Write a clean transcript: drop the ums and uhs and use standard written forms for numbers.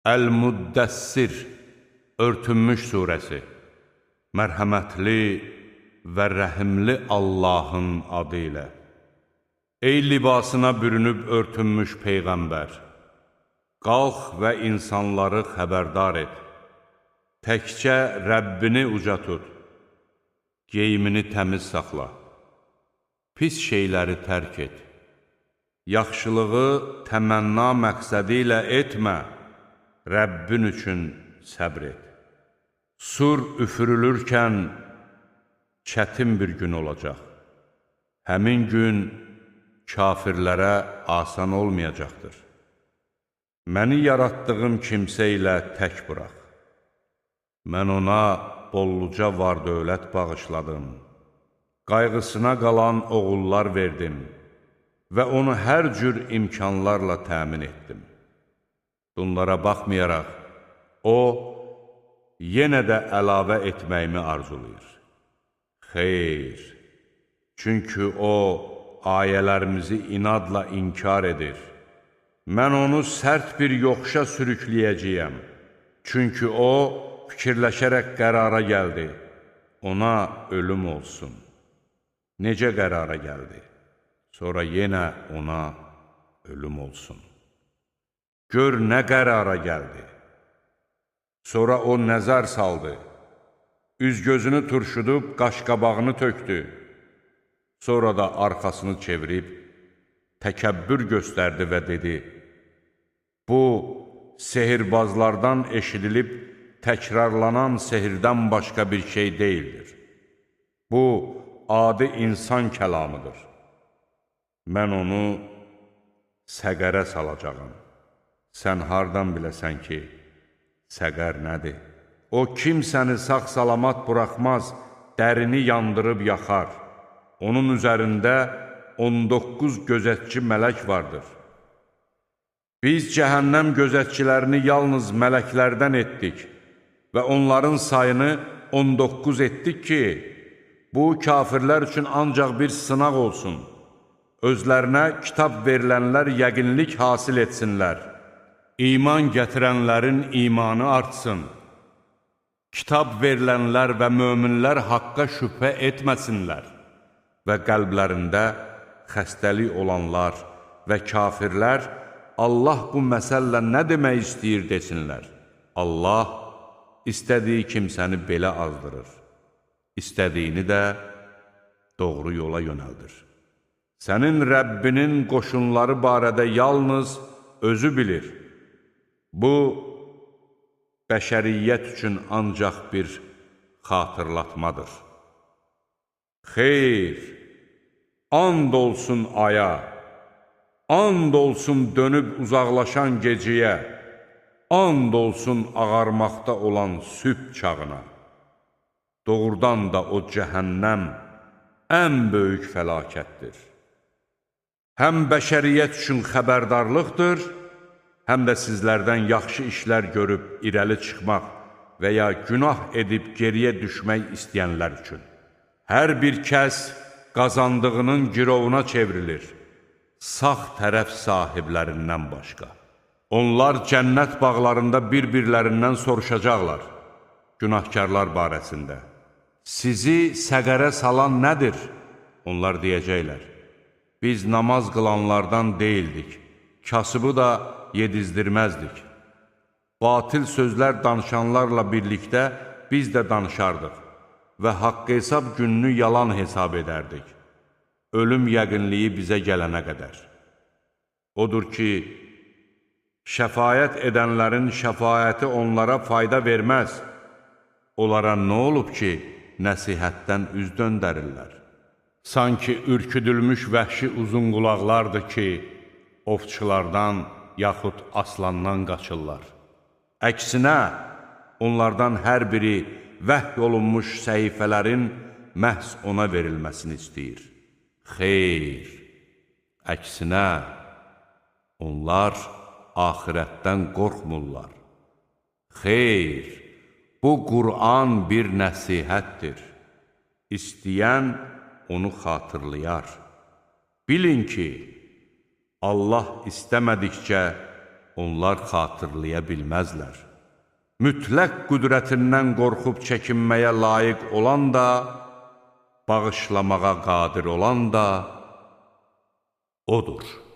Əl-Müddəssir, Örtünmüş surəsi. Mərhəmətli və rəhimli Allahın adı ilə. Ey libasına bürünüb örtünmüş Peyğəmbər! Qalx və insanları xəbərdar et. Təkcə Rəbbini uca tut. Geyimini təmiz saxla. Pis şeyləri tərk et. Yaxşılığı təmənna məqsədi ilə etmə. Rəbbin üçün səbr et. Sur üfürülürkən çətin bir gün olacaq. Həmin gün kafirlərə asan olmayacaqdır. Məni yaratdığım kimsə ilə tək burax. Mən ona bolluca var-dövlət bağışladım. Qayğısına qalan oğullar verdim və onu hər cür imkanlarla təmin etdim. Bunlara baxmayaraq, o, yenə də əlavə etməyimi arzulayır. Xeyr, çünki o, ayələrimizi inadla inkar edir. Mən onu sərt bir yoxuşa sürükləyəcəyəm. Çünki o, fikirləşərək qərara gəldi. Ona ölüm olsun. Necə qərara gəldi? Sonra yenə ona ölüm olsun. Gör nə qərara gəldi. Sonra o nəzər saldı. Üz-gözünü turşudub qaş-qabağını tökdü. Sonra da arxasını çevirib təkəbbür göstərdi və dedi: Bu, sehirbazlardan eşidilib təkrarlanan sehirdən başqa bir şey deyildir. Bu, adi insan kəlamıdır. Mən onu səqərə salacağım. Sən hardan biləsən ki, səqər nədir? O, kimsəni sağ-salamat buraxmaz, dərini yandırıb yaxar. Onun üzərində 19 gözətçi mələk vardır. Biz cəhənnəm gözətçilərini yalnız mələklərdən etdik və onların sayını 19 etdik ki, bu, kafirlər üçün ancaq bir sınaq olsun. Özlərinə kitab verilənlər yəqinlik hasil etsinlər. İman gətirənlərin imanı artsın. Kitab verilənlər və möminlər haqqa şübhə etməsinlər və qəlblərində xəstəlik olanlar və kafirlər Allah bu məsəllə nə demək istəyir desinlər. Allah istədiyi kimsəni belə azdırır, istədiyini də doğru yola yönəldir. Sənin Rəbbinin qoşunları barədə yalnız özü bilir. Bu, bəşəriyyət üçün ancaq bir xatırlatmadır. Xeyr, and olsun aya, and olsun dönüb uzaqlaşan gecəyə, and olsun ağarmaqda olan sübh çağına. Doğrudan da o cəhənnəm ən böyük fəlakətdir. Həm bəşəriyyət üçün xəbərdarlıqdır, həm də sizlərdən yaxşı işlər görüb irəli çıxmaq və ya günah edib geriyə düşmək istəyənlər üçün. Hər bir kəs qazandığının girovuna çevrilir, sağ tərəf sahiblərindən başqa. Onlar cənnət bağlarında bir-birlərindən soruşacaqlar, günahkarlar barəsində. Sizi səqərə salan nədir? Onlar deyəcəklər, biz namaz qılanlardan deyildik, kasıbı da yedizdirməzdik. Batil sözlər danışanlarla birlikdə biz də danışardıq və haqq hesab gününü yalan hesab edərdik. Ölüm yəqinliyi bizə gələnə qədər. Odur ki, şəfaət edənlərin şəfaəti onlara fayda verməz. Onlara nə olub ki, nəsihətdən üz döndərirlər? Sanki ürküdülmüş vəhşi uzun qulaqlardır ki, ovçulardan yaxud aslandan qaçırlar. Əksinə, onlardan hər biri vəhy olunmuş səhifələrin məhz ona verilməsini istəyir. Xeyr, əksinə, onlar axirətdən qorxmurlar. Xeyr, bu Qur'an bir nəsihətdir. İstəyən onu xatırlayar. Bilin ki, Allah istəmədikcə onlar xatırlaya bilməzlər. Mütləq qüdrətindən qorxub çəkinməyə layiq olan da, bağışlamağa qadir olan da odur.